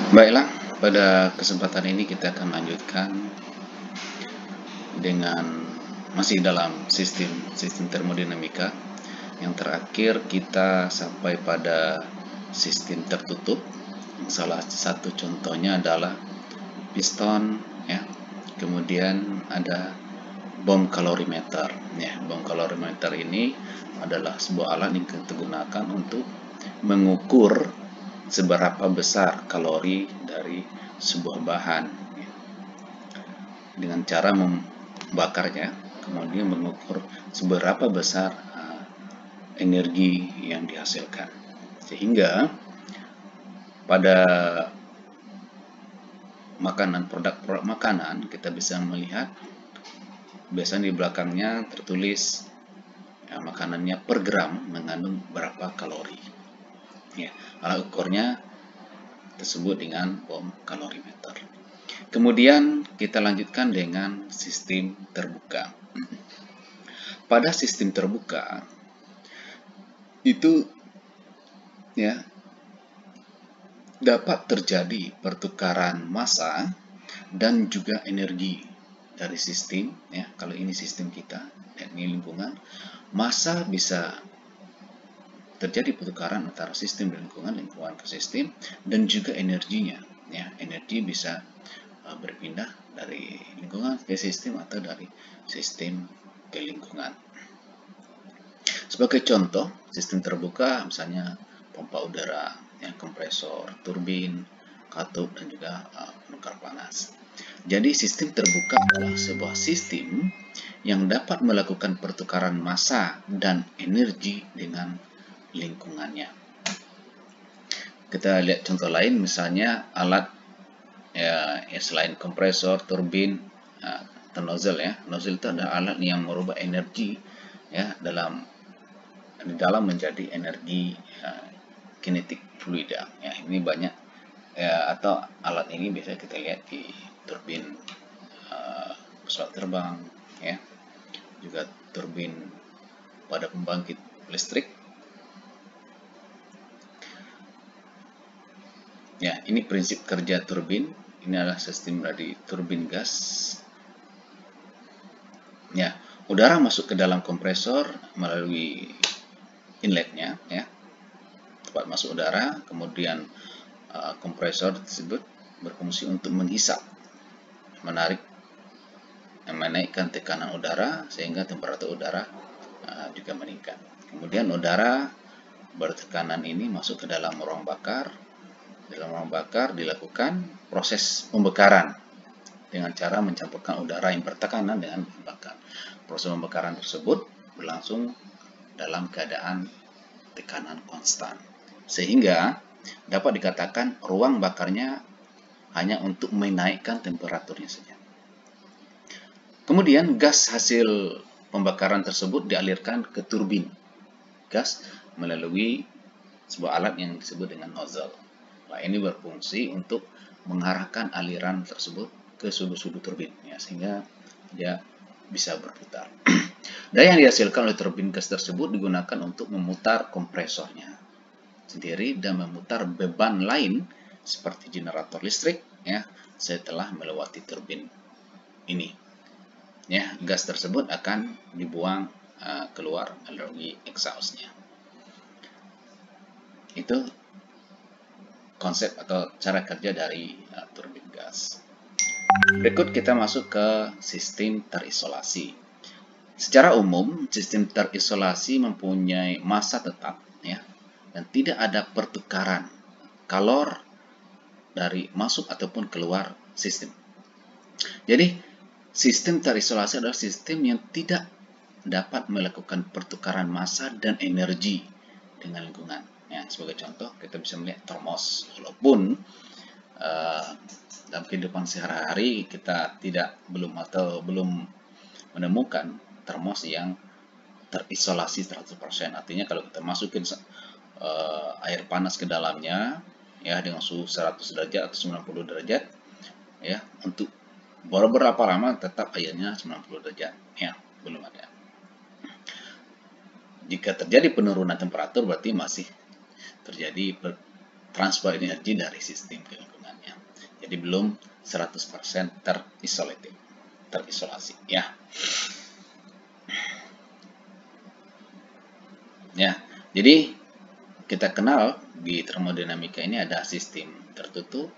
Baiklah, pada kesempatan ini kita akan lanjutkan dengan masih dalam sistem termodinamika. Yang terakhir kita sampai pada sistem tertutup. Salah satu contohnya adalah piston, ya. Kemudian ada bom kalorimeter. Ya, bom kalorimeter ini adalah sebuah alat yang kita gunakan untuk mengukur seberapa besar kalori dari sebuah bahan dengan cara membakarnya, kemudian mengukur seberapa besar energi yang dihasilkan. Sehingga pada produk-produk makanan kita bisa melihat biasanya di belakangnya tertulis makanannya per gram mengandung berapa kalori. Ya, alat ukurnya tersebut dengan bom kalorimeter. Kemudian kita lanjutkan dengan sistem terbuka. Pada sistem terbuka itu ya dapat terjadi pertukaran massa dan juga energi dari sistem, ya. Kalau ini sistem kita, ini lingkungan, massa bisa terjadi pertukaran antara sistem dan lingkungan ke sistem, dan juga energinya, ya. Energi bisa berpindah dari lingkungan ke sistem atau dari sistem ke lingkungan. Sebagai contoh, sistem terbuka misalnya pompa udara, ya, kompresor, turbin, katup, dan juga penukar panas. Jadi sistem terbuka adalah sebuah sistem yang dapat melakukan pertukaran massa dan energi dengan lingkungannya. Kita lihat contoh lain, misalnya alat selain kompresor, turbin, atau nozzle, ya. Nozzle itu adalah alat yang merubah energi, ya, di dalam menjadi energi kinetik fluida. Ya, ini banyak, atau alat ini biasanya kita lihat di turbin pesawat terbang, ya, juga turbin pada pembangkit listrik. Ya, ini prinsip kerja turbin. Ini adalah sistem dari turbin gas. Ya, udara masuk ke dalam kompresor melalui inletnya, ya, tempat masuk udara. Kemudian kompresor tersebut berfungsi untuk menghisap, menaikkan tekanan udara sehingga temperatur udara juga meningkat. Kemudian udara bertekanan ini masuk ke dalam ruang bakar. Dalam ruang bakar dilakukan proses pembakaran dengan cara mencampurkan udara yang bertekanan dengan bakar. Proses pembakaran tersebut berlangsung dalam keadaan tekanan konstan, sehingga dapat dikatakan ruang bakarnya hanya untuk menaikkan temperaturnya saja. Kemudian gas hasil pembakaran tersebut dialirkan ke turbin gas melalui sebuah alat yang disebut dengan nozzle. Nah, ini berfungsi untuk mengarahkan aliran tersebut ke sudut-sudut turbin, ya, sehingga dia bisa berputar. Daya yang dihasilkan oleh turbin gas tersebut digunakan untuk memutar kompresornya sendiri dan memutar beban lain seperti generator listrik, ya, setelah melewati turbin ini. Ya, gas tersebut akan dibuang keluar melalui exhaust-nya. Itu konsep atau cara kerja dari turbin gas. Berikut kita masuk ke sistem terisolasi. Secara umum, sistem terisolasi mempunyai massa tetap, ya, dan tidak ada pertukaran kalor dari masuk ataupun keluar sistem. Jadi sistem terisolasi adalah sistem yang tidak dapat melakukan pertukaran massa dan energi dengan lingkungan. Ya, sebagai contoh, kita bisa melihat termos. Walaupun dalam kehidupan sehari-hari kita belum menemukan termos yang terisolasi 100%. Artinya kalau kita masukin air panas ke dalamnya, ya, dengan suhu 100 derajat atau 90 derajat, ya, untuk berapa lama tetap airnya 90 derajat, ya, belum ada. Jika terjadi penurunan temperatur berarti masih terjadi transfer energi dari sistem ke lingkungannya. Jadi belum 100% terisolasi ya. Ya, jadi kita kenal di termodinamika ini ada sistem tertutup,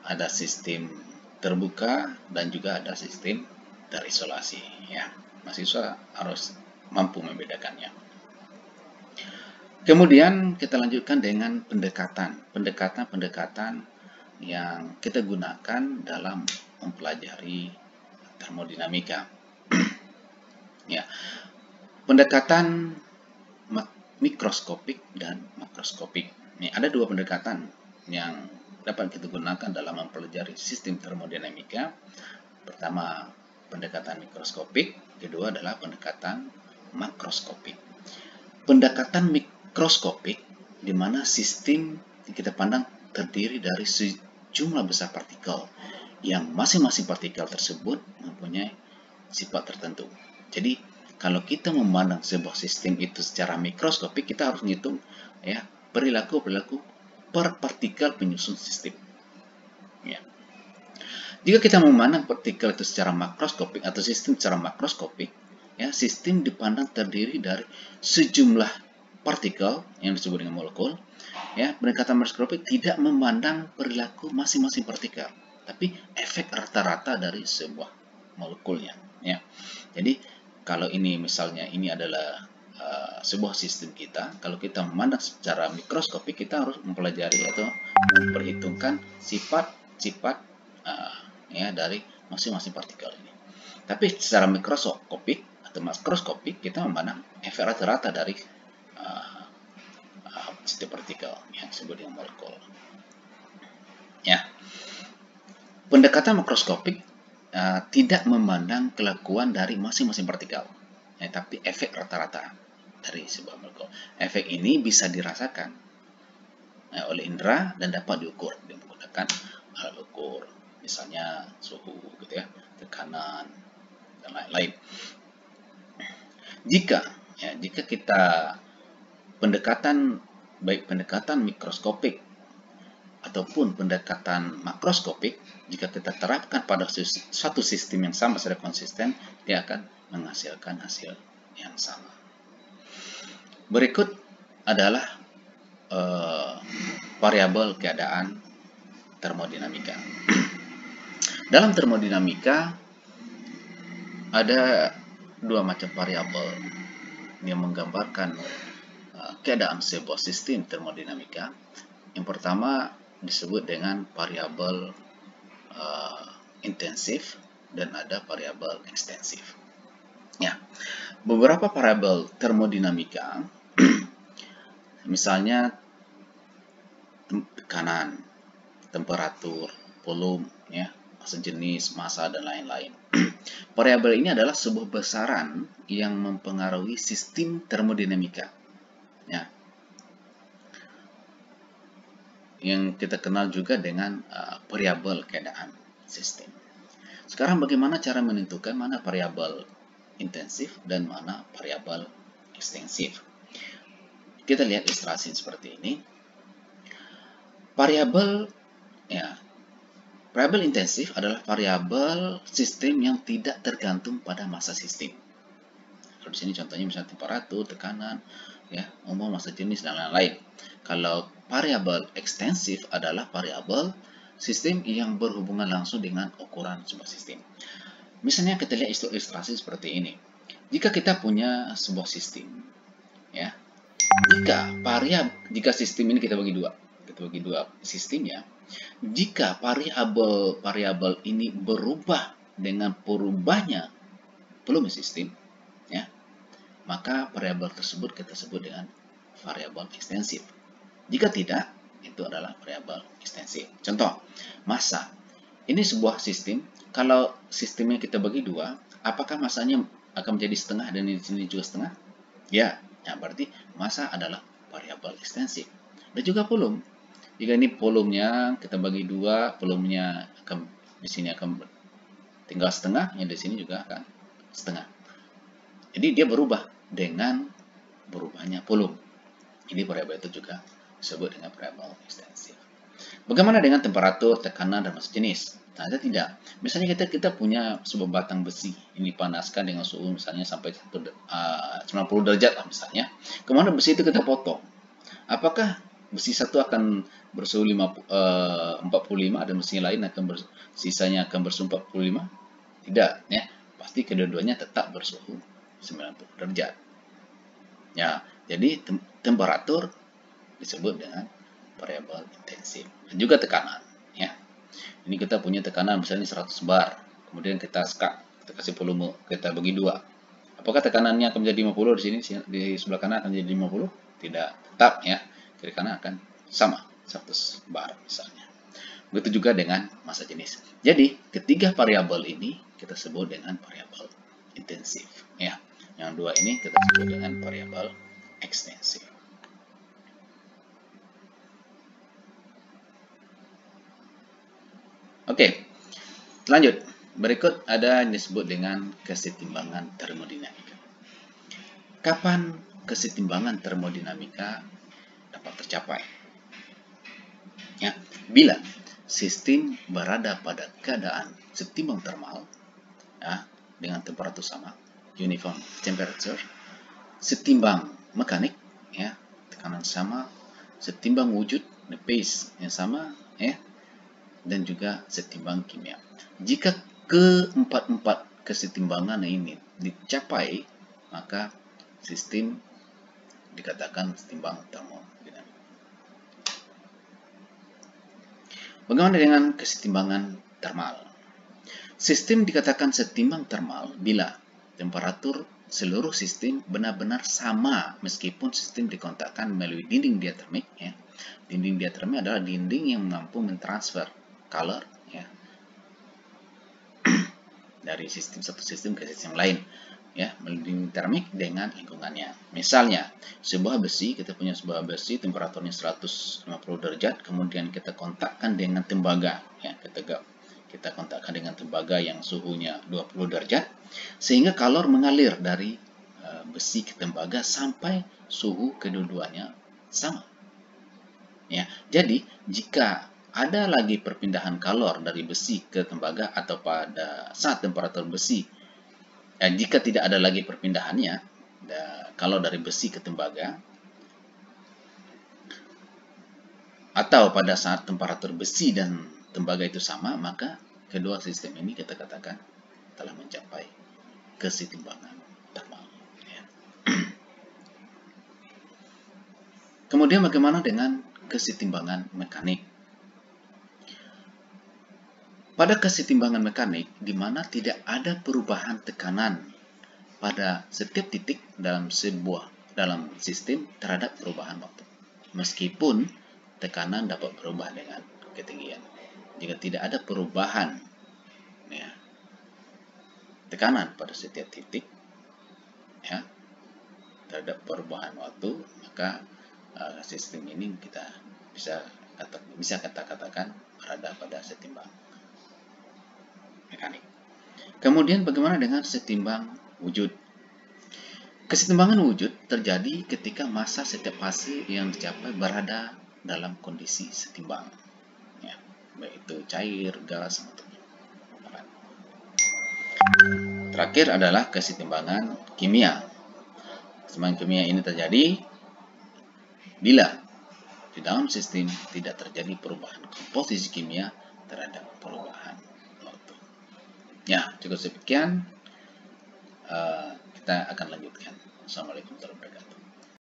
ada sistem terbuka, dan juga ada sistem terisolasi ya. Mahasiswa harus mampu membedakannya. Kemudian kita lanjutkan dengan pendekatan yang kita gunakan dalam mempelajari termodinamika. Ya, pendekatan mikroskopik dan makroskopik. Ini ada dua pendekatan yang dapat kita gunakan dalam mempelajari sistem termodinamika. Pertama, pendekatan mikroskopik, kedua adalah pendekatan makroskopik. Pendekatan mikroskopik di mana sistem yang kita pandang terdiri dari sejumlah besar partikel yang masing-masing partikel tersebut mempunyai sifat tertentu. Jadi kalau kita memandang sebuah sistem itu secara mikroskopik, kita harus menghitung ya perilaku per partikel penyusun sistem. Ya. Jika kita memandang partikel itu secara makroskopik atau sistem secara makroskopik, ya sistem dipandang terdiri dari sejumlah partikel yang disebut dengan molekul. Ya, pendekatan mikroskopik tidak memandang perilaku masing-masing partikel, tapi efek rata-rata dari sebuah molekulnya. Ya, jadi kalau ini misalnya ini adalah sebuah sistem kita, kalau kita memandang secara mikroskopik, kita harus mempelajari atau memperhitungkan sifat-sifat ya dari masing-masing partikel ini. Tapi secara mikroskopik atau makroskopik, kita memandang efek rata-rata dari sistem partikel yang disebut dengan molekul. Ya, pendekatan makroskopik tidak memandang kelakuan dari masing-masing partikel, ya, tapi efek rata-rata dari sebuah molekul. Efek ini bisa dirasakan oleh indera dan dapat diukur dengan menggunakan alat ukur, misalnya suhu, gitu ya, tekanan, dan lain-lain. Jika kita baik pendekatan mikroskopik ataupun pendekatan makroskopik, jika kita terapkan pada suatu sistem yang sama secara konsisten, dia akan menghasilkan hasil yang sama. Berikut adalah variabel keadaan termodinamika. Dalam termodinamika ada dua macam variabel yang menggambarkan keadaan sebuah sistem termodinamika. Yang pertama disebut dengan variabel intensif dan ada variabel ekstensif. Ya, beberapa variabel termodinamika, misalnya tekanan, temperatur, volume, ya, sejenis, massa, dan lain-lain. Variabel ini adalah sebuah besaran yang mempengaruhi sistem termodinamika. Ya, yang kita kenal juga dengan variabel keadaan sistem. Sekarang bagaimana cara menentukan mana variabel intensif dan mana variabel ekstensif? Kita lihat ilustrasi seperti ini. Variabel intensif adalah variabel sistem yang tidak tergantung pada massa sistem. Kalau di sini contohnya misalnya temperatur, tekanan, ya, umur, massa jenis, dan lain-lain. Kalau variabel ekstensif adalah variabel sistem yang berhubungan langsung dengan ukuran sebuah sistem. Misalnya kita lihat ilustrasi seperti ini. Jika kita punya sebuah sistem, ya, jika sistem ini kita bagi dua sistemnya, jika variabel ini berubah dengan berubahnya volume sistem, ya, maka variabel tersebut kita sebut dengan variabel ekstensif. Jika tidak, itu adalah variabel ekstensif. Contoh, massa. Ini sebuah sistem. Kalau sistemnya kita bagi dua, apakah massanya akan menjadi setengah dan di sini juga setengah? Ya, berarti massa adalah variabel ekstensif. Dan juga volume. Jika ini volumenya kita bagi dua, volumenya di sini akan tinggal setengah, yang di sini juga akan setengah. Jadi dia berubah dengan berubahnya volume. Ini variabel itu juga disebut dengan variabel ekstensif. Bagaimana dengan temperatur, tekanan, dan massa jenis? Ternyata tidak. Misalnya kita punya sebuah batang besi ini dipanaskan dengan suhu misalnya sampai 90 derajat lah misalnya. Kemudian besi itu kita potong. Apakah besi satu akan bersuhu 45 dan besi lain sisanya akan bersuhu 45? Tidak, ya. Pasti kedua-duanya tetap bersuhu 90 derajat. Ya, jadi temperatur disebut dengan variabel intensif. Dan juga tekanan, ya. Ini kita punya tekanan misalnya 100 bar, kemudian kita kasih volume, kita bagi dua. Apakah tekanannya akan menjadi 50 di sini, di sebelah kanan akan menjadi 50? Tidak, tetap ya. Kiri kanan akan sama, 100 bar misalnya. Begitu juga dengan massa jenis. Jadi, ketiga variabel ini kita sebut dengan variabel intensif, ya. Yang dua ini kita sebut dengan variabel ekstensif. Oke, lanjut. Berikut ada yang disebut dengan kesetimbangan termodinamika. Kapan kesetimbangan termodinamika dapat tercapai? Ya, bila sistem berada pada keadaan setimbang termal, ya, dengan temperatur sama, uniform temperature, setimbang mekanik, ya, tekanan sama, setimbang wujud, the phase yang sama, ya, dan juga setimbang kimia. Jika keempat-empat kesetimbangan ini dicapai, maka sistem dikatakan setimbang termodinamika. Bagaimana dengan kesetimbangan termal? Sistem dikatakan setimbang termal bila temperatur seluruh sistem benar-benar sama meskipun sistem dikontakkan melalui dinding diatermik. Ya. Dinding diatermik adalah dinding yang mampu mentransfer calor, ya, dari sistem satu sistem ke sistem lain, ya, melalui termik dengan lingkungannya. Misalnya, sebuah besi, kita punya sebuah besi temperaturnya 150 derajat, kemudian kita kontakkan dengan tembaga, ya, kita kontakkan dengan tembaga yang suhunya 20 derajat, sehingga kalor mengalir dari besi ke tembaga sampai suhu kedua-duanya sama. Ya, jadi jika ada lagi perpindahan kalor dari besi ke tembaga atau pada saat temperatur besi, jika tidak ada lagi perpindahannya, kalor dari besi ke tembaga, atau pada saat temperatur besi dan tembaga itu sama, maka kedua sistem ini kita katakan telah mencapai kesetimbangan termal. Ya. Kemudian bagaimana dengan kesetimbangan mekanik? Pada kesetimbangan mekanik, di mana tidak ada perubahan tekanan pada setiap titik dalam sistem terhadap perubahan waktu, meskipun tekanan dapat berubah dengan ketinggian. Jika tidak ada perubahan, ya, tekanan pada setiap titik, ya, terhadap perubahan waktu, maka sistem ini kita bisa katakan berada pada setimbang mekanik. Kemudian bagaimana dengan setimbang wujud? Kesetimbangan wujud terjadi ketika massa setiap fase yang dicapai berada dalam kondisi setimbang, ya, baik itu cair, gas, atau padat. Terakhir adalah kesetimbangan kimia. Kesetimbangan kimia ini terjadi bila di dalam sistem tidak terjadi perubahan komposisi kimia terhadap perubahan waktu. Ya, cukup sekian. Kita akan lanjutkan. Assalamualaikum warahmatullahi wabarakatuh.